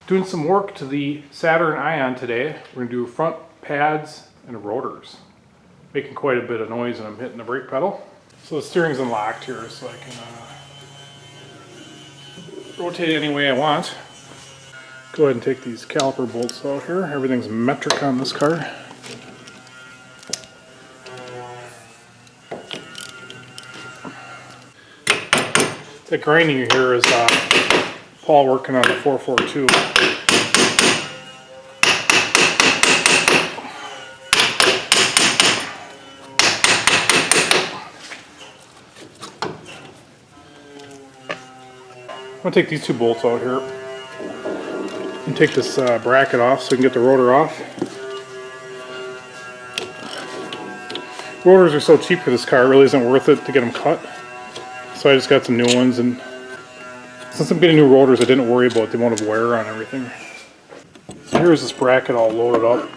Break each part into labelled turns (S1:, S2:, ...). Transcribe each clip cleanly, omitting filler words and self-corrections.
S1: Doing some work to the Saturn Ion today. We're going to do front pads and rotors. Making quite a bit of noise and I'm hitting the brake pedal. So the steering's unlocked here so I can rotate it any way I want. Go ahead and take these caliper bolts out here. Everything's metric on this car. The grinding you hear is Paul working on the 442. I'm going to take these two bolts out here and take this bracket off so we can get the rotor off. Rotors are so cheap for this car, it really isn't worth it to get them cut. So I just got some new ones, and since I'm getting new rotors, I didn't worry about the amount of wear on everything. So here's this bracket all loaded up.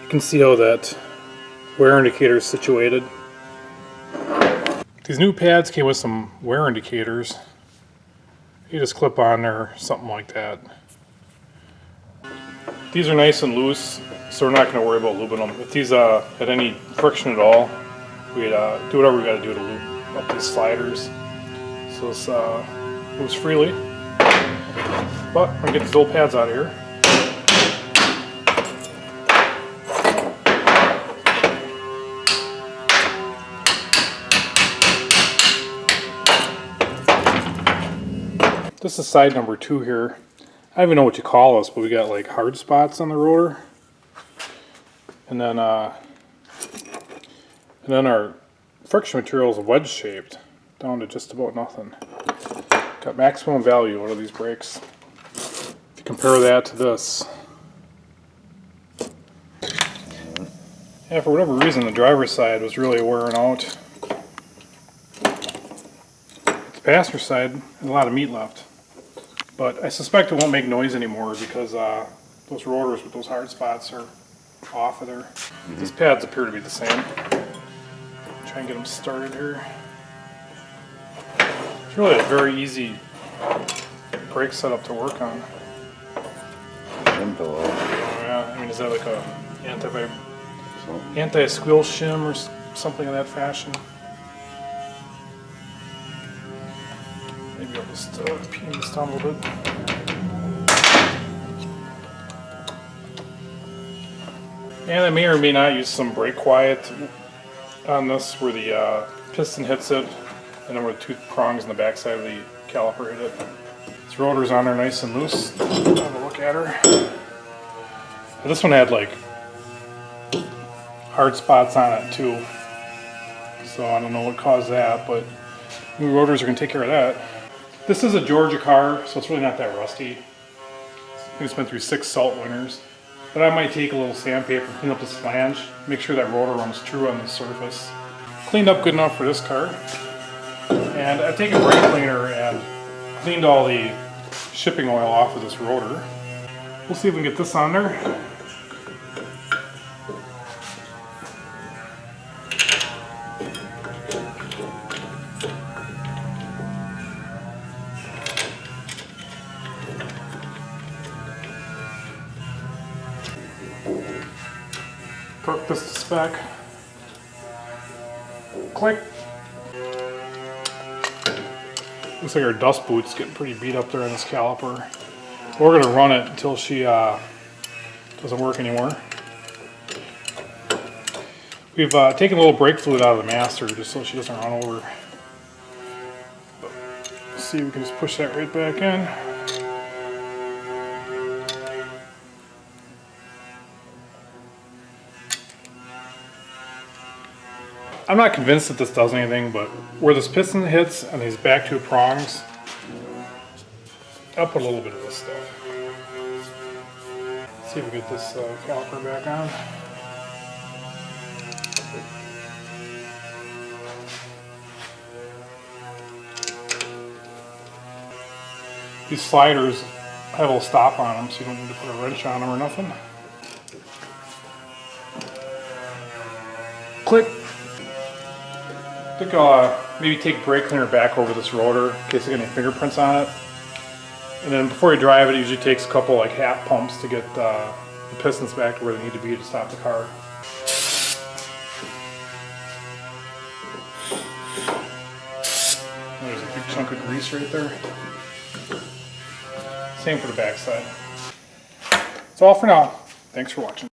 S1: You can see how that wear indicator is situated. These new pads came with some wear indicators. You just clip on there or something like that. These are nice and loose, so we're not going to worry about lubing them. If these had any friction at all, we'd do whatever we got to do to lube up these sliders. So this moves freely. But I'm going to get these old pads out of here. This is side number 2 here. I don't even know what you call this, but we got like hard spots on the rotor. And then our friction material is wedge shaped down to just about nothing. Got maximum value out of these brakes. If you compare that to this. Yeah, for whatever reason the driver's side was really wearing out. The passenger side had a lot of meat left. But I suspect it won't make noise anymore because those rotors with those hard spots are off of there. These pads appear to be the same. Try and get them started here. It's really a very easy brake setup to work on.
S2: Simple.
S1: Oh, yeah, I mean, is that like a anti-squeal shim or something in that fashion? Maybe I'll just peen this down a little bit. And I may or may not use some brake quiet on this where the piston hits it and then where the two prongs in the backside of the caliper hit it. This rotor's on there nice and loose. Have a look at her. Now, this one had like hard spots on it too. So I don't know what caused that, but new rotors are going to take care of that. This is a Georgia car, so it's really not that rusty. I think it's been through 6 salt winters. But I might take a little sandpaper, clean up this flange, make sure that rotor runs true on the surface. Cleaned up good enough for this car. And I've taken brake cleaner and cleaned all the shipping oil off of this rotor. We'll see if we can get this on there. Torque this to spec. Click. Looks like our dust boot's getting pretty beat up there on this caliper. We're going to run it until she doesn't work anymore. We've taken a little brake fluid out of the master just so she doesn't run over. Let's see if we can just push that right back in. I'm not convinced that this does anything, but where this piston hits and these back 2 prongs, I'll put a little bit of this stuff. Let's see if we get this caliper back on. These sliders have a little stop on them, so you don't need to put a wrench on them or nothing. Click. I think I'll maybe take brake cleaner back over this rotor in case I get any fingerprints on it. And then before you drive it, it usually takes a couple like half pumps to get the pistons back to where they need to be to stop the car. There's a big chunk of grease right there. Same for the back side. That's all for now. Thanks for watching.